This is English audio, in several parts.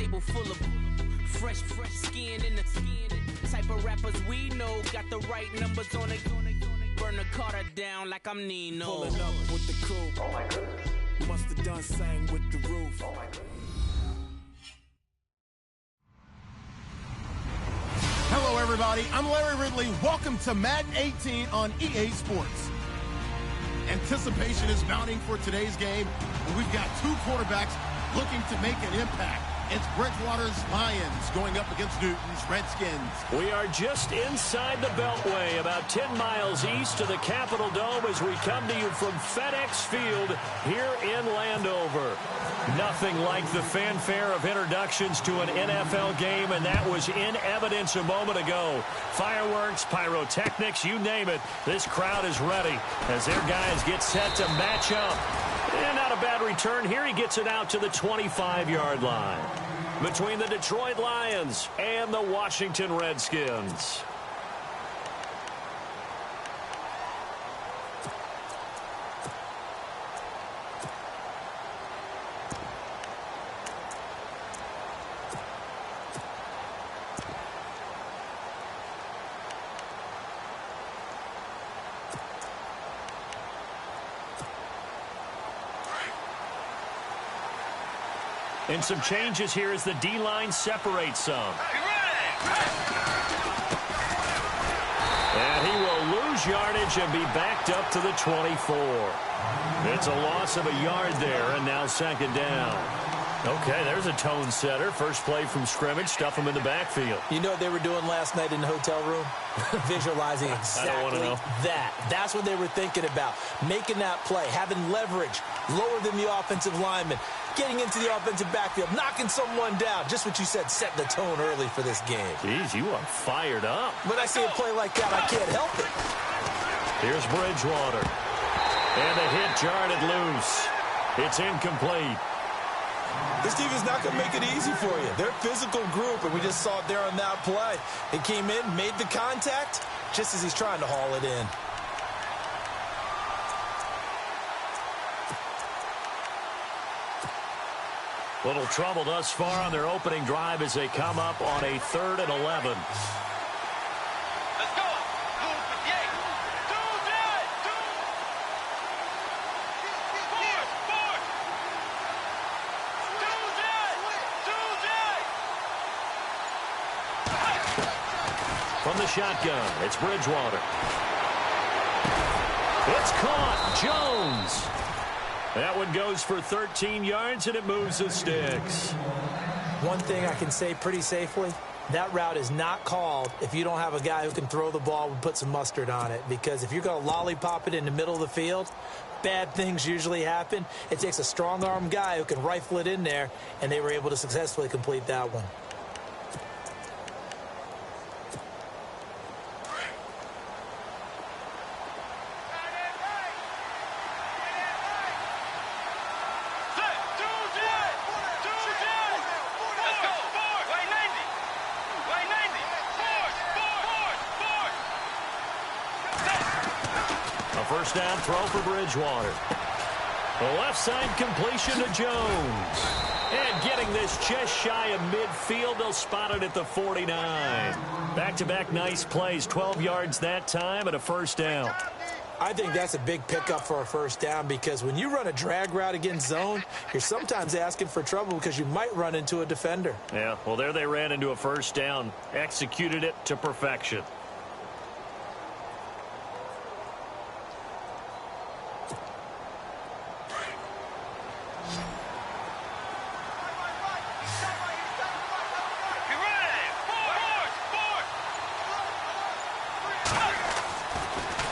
table full of fresh skin in the type of rappers we know. Got the right numbers on it. Burn the Carter down like I'm Nino. Pulling up with the crew. Oh my goodness. Must have done sang with the roof. Oh my goodness. Hello, everybody. I'm Larry Ridley. Welcome to Madden 18 on EA Sports. Anticipation is mounting for today's game, and we've got two quarterbacks looking to make an impact. It's Bridgewater's Lions going up against Newton's Redskins. We are just inside the Beltway, about 10 miles east of the Capitol Dome as we come to you from FedEx Field here in Landover. Nothing like the fanfare of introductions to an NFL game, and that was in evidence a moment ago. Fireworks, pyrotechnics, you name it. This crowd is ready as their guys get set to match up. And not a bad return here. He gets it out to the 25-yard line between the Detroit Lions and the Washington Redskins. And some changes here as the D-line separates some. And he will lose yardage and be backed up to the 24. It's a loss of a yard there, and now second down. Okay, there's a tone setter. First play from scrimmage, stuff him in the backfield. You know what they were doing last night in the hotel room? Visualizing exactly that. That's what they were thinking about. Making that play, having leverage, lower than the offensive lineman, getting into the offensive backfield, knocking someone down. Just what you said, set the tone early for this game. Jeez, you are fired up. When I see a play like that, I can't help it. Here's Bridgewater. And the hit jarred it loose. It's incomplete. This team is not going to make it easy for you. They're a physical group, and we just saw it there on that play. He came in, made the contact, just as he's trying to haul it in. Little trouble thus far on their opening drive as they come up on a 3rd and 11. From the shotgun, it's Bridgewater. It's caught. Jones. That one goes for 13 yards, and it moves the sticks. One thing I can say pretty safely, that route is not called if you don't have a guy who can throw the ball and put some mustard on it. Because if you're going to lollipop it in the middle of the field, bad things usually happen. It takes a strong-arm guy who can rifle it in there, and they were able to successfully complete that one. First down throw for Bridgewater. The left side completion to Jones. And getting this just shy of midfield, they'll spot it at the 49. Back-to-back nice plays, 12 yards that time and a first down. I think that's a big pickup for a first down because when you run a drag route against zone, you're sometimes asking for trouble because you might run into a defender. Yeah, well, there they ran into a first down, executed it to perfection.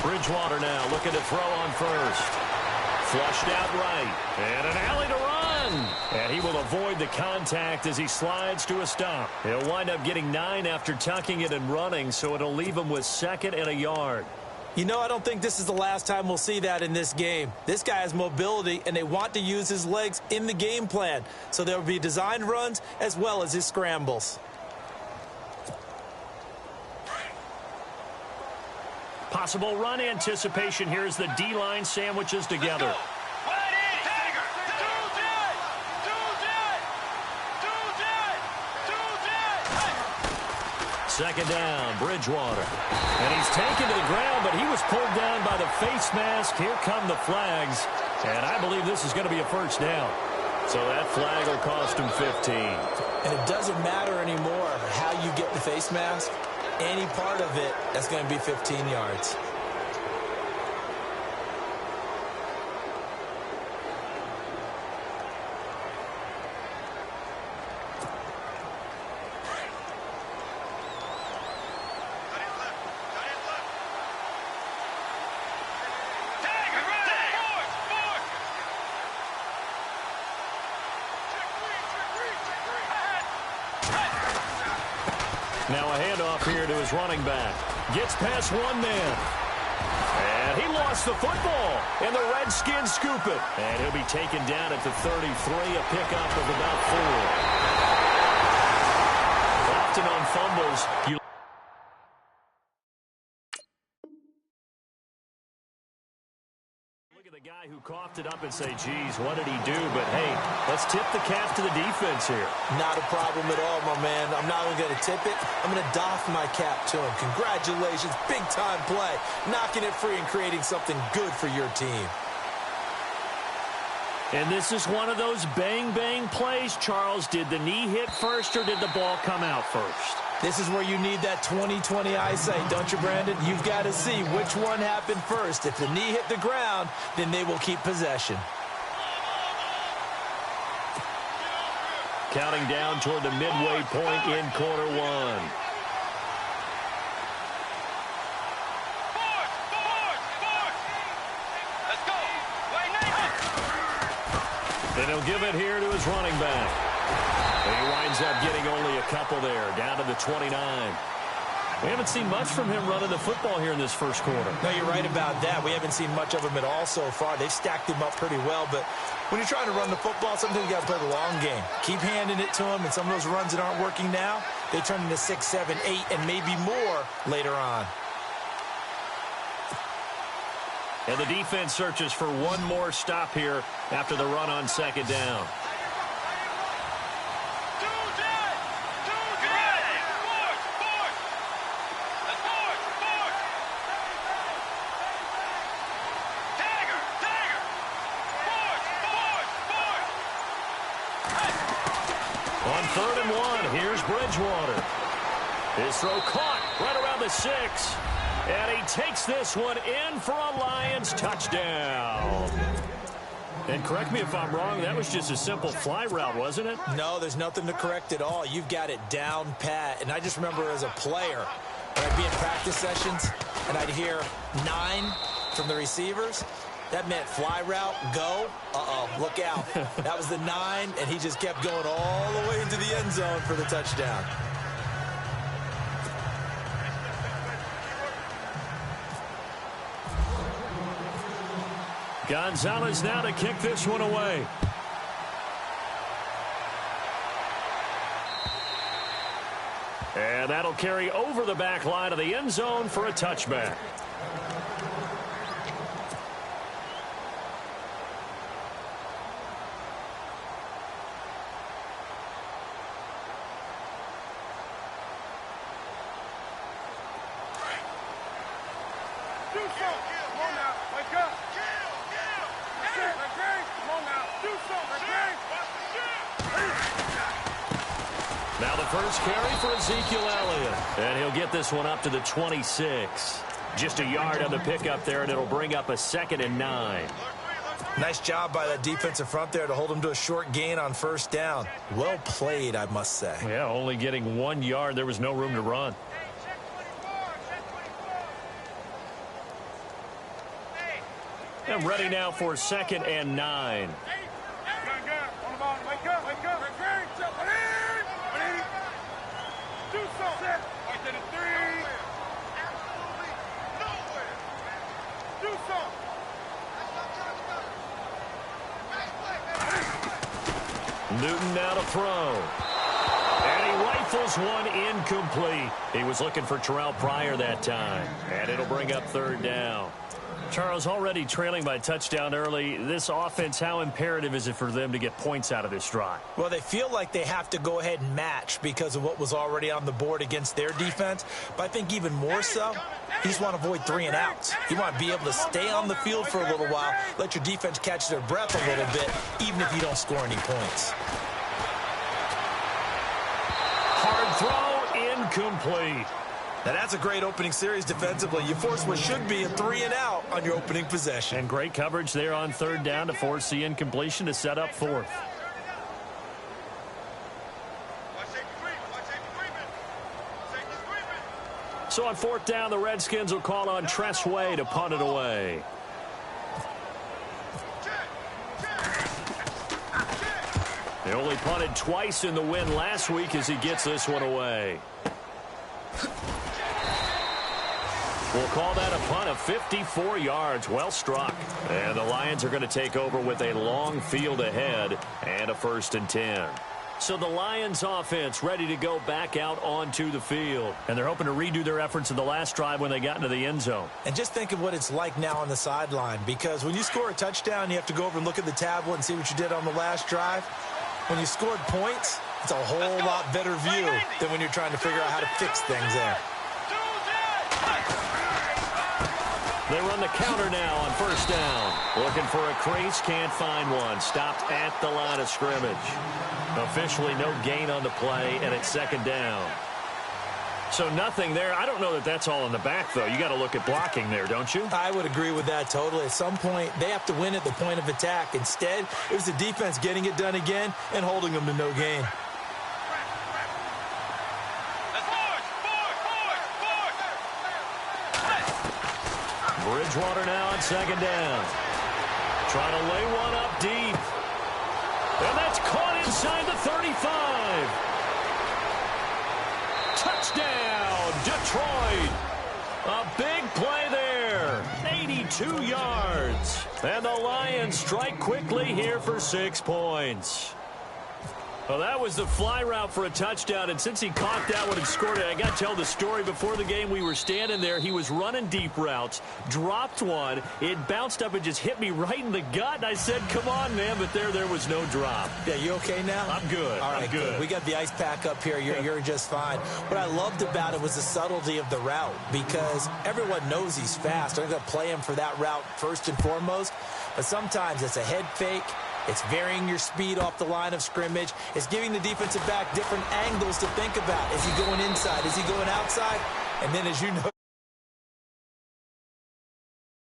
Bridgewater now looking to throw on first. Flushed out right. And an alley to run. And he will avoid the contact as he slides to a stop. He'll wind up getting 9 after tucking it and running, so it'll leave him with 2nd and a yard. You know, I don't think this is the last time we'll see that in this game. This guy has mobility, and they want to use his legs in the game plan. So there will be designed runs as well as his scrambles. Possible run anticipation here as the D-line sandwiches together. Second down, Bridgewater. And he's taken to the ground, but he was pulled down by the face mask. Here come the flags. And I believe this is going to be a first down. So that flag will cost him 15. And it doesn't matter anymore how you get the face mask. Any part of it, that's going to be 15 yards. Now a handoff here to his running back. Gets past one man. And he lost the football. And the Redskins scoop it. And he'll be taken down at the 33, a pickup of about 4. Often on fumbles, look at the guy who coughed it up and say, geez, what did he do? But, hey, let's tip the cap to the defense here. Not a problem at all, my man. I'm not only going to tip it, I'm going to doff my cap to him. Congratulations, big-time play. Knocking it free and creating something good for your team. And this is one of those bang-bang plays, Charles. Did the knee hit first or did the ball come out first? This is where you need that 20/20 eyesight, don't you, Brandon? You've got to see which one happened first. If the knee hit the ground, then they will keep possession. Counting down toward the midway point in quarter one. Then he'll give it here to his running back. And he winds up getting only a couple there, down to the 29. We haven't seen much from him running the football here in this first quarter. No, you're right about that. We haven't seen much of him at all so far. They've stacked him up pretty well, but when you're trying to run the football, sometimes you got to play the long game. Keep handing it to him, and some of those runs that aren't working now, they turn into 6, 7, 8, and maybe more later on. And the defense searches for one more stop here after the run on second down. On 3rd and 1, here's Bridgewater. His throw caught right around the 6. And he takes this one in for a Lions touchdown. And correct me if I'm wrong, that was just a simple fly route, wasn't it? No, there's nothing to correct at all. You've got it down pat. And I just remember as a player, when I'd be in practice sessions and I'd hear 9 from the receivers, that meant fly route, go. Uh-oh, look out. That was the 9, and he just kept going all the way into the end zone for the touchdown. Gonzalez now to kick this one away. And that'll carry over the back line of the end zone for a touchback. Now the first carry for Ezekiel Elliott. And he'll get this one up to the 26. Just a yard on the pickup there, and it'll bring up a 2nd and 9. Nice job by that defensive front there to hold him to a short gain on first down. Well played, I must say. Yeah, only getting 1 yard. There was no room to run. And ready now for 2nd and 9. Newton now to throw. And he rifles one incomplete. He was looking for Terrell Pryor that time. And it'll bring up 3rd down. Charles, already trailing by touchdown early. This offense, how imperative is it for them to get points out of this drive? Well, they feel like they have to go ahead and match because of what was already on the board against their defense. But I think even more so, you just want to avoid 3 and outs. You want to be able to stay on the field for a little while, let your defense catch their breath a little bit, even if you don't score any points. Hard throw, incomplete. Now, that's a great opening series defensively. You force what should be a 3 and out on your opening possession. And great coverage there on 3rd down to force the incompletion to set up 4th. So on 4th down, the Redskins will call on Tressway to punt it away. They only punted twice in the win last week as he gets this one away. We'll call that a punt of 54 yards. Well struck. And the Lions are going to take over with a long field ahead and a 1st and 10. So the Lions offense ready to go back out onto the field. And they're hoping to redo their efforts in the last drive when they got into the end zone. And just think of what it's like now on the sideline, because when you score a touchdown, you have to go over and look at the tablet and see what you did on the last drive. When you scored points, it's a whole lot better view than when you're trying to figure out how to fix things there. They run the counter now on 1st down. Looking for a crease, can't find one. Stopped at the line of scrimmage. Officially no gain on the play, and it's 2nd down. So nothing there. I don't know that that's all in the back, though. You got to look at blocking there, don't you? I would agree with that totally. At some point, they have to win at the point of attack. Instead, it was the defense getting it done again and holding them to no gain. Bridgewater now on 2nd down. Trying to lay one up deep. And that's caught inside the 35. Touchdown, Detroit. A big play there. 82 yards. And the Lions strike quickly here for 6 points. Well, that was the fly route for a touchdown, and since he caught that one and scored it, I got to tell the story. Before the game, we were standing there. He was running deep routes, dropped one. It bounced up and just hit me right in the gut, and I said, come on, man, but there was no drop. Yeah, you okay now? I'm good. All right, I'm good. We got the ice pack up here. You're just fine. What I loved about it was the subtlety of the route, because everyone knows he's fast. They're going to play him for that route first and foremost, but sometimes it's a head fake. It's varying your speed off the line of scrimmage. It's giving the defensive back different angles to think about. Is he going inside? Is he going outside? And then, as you know,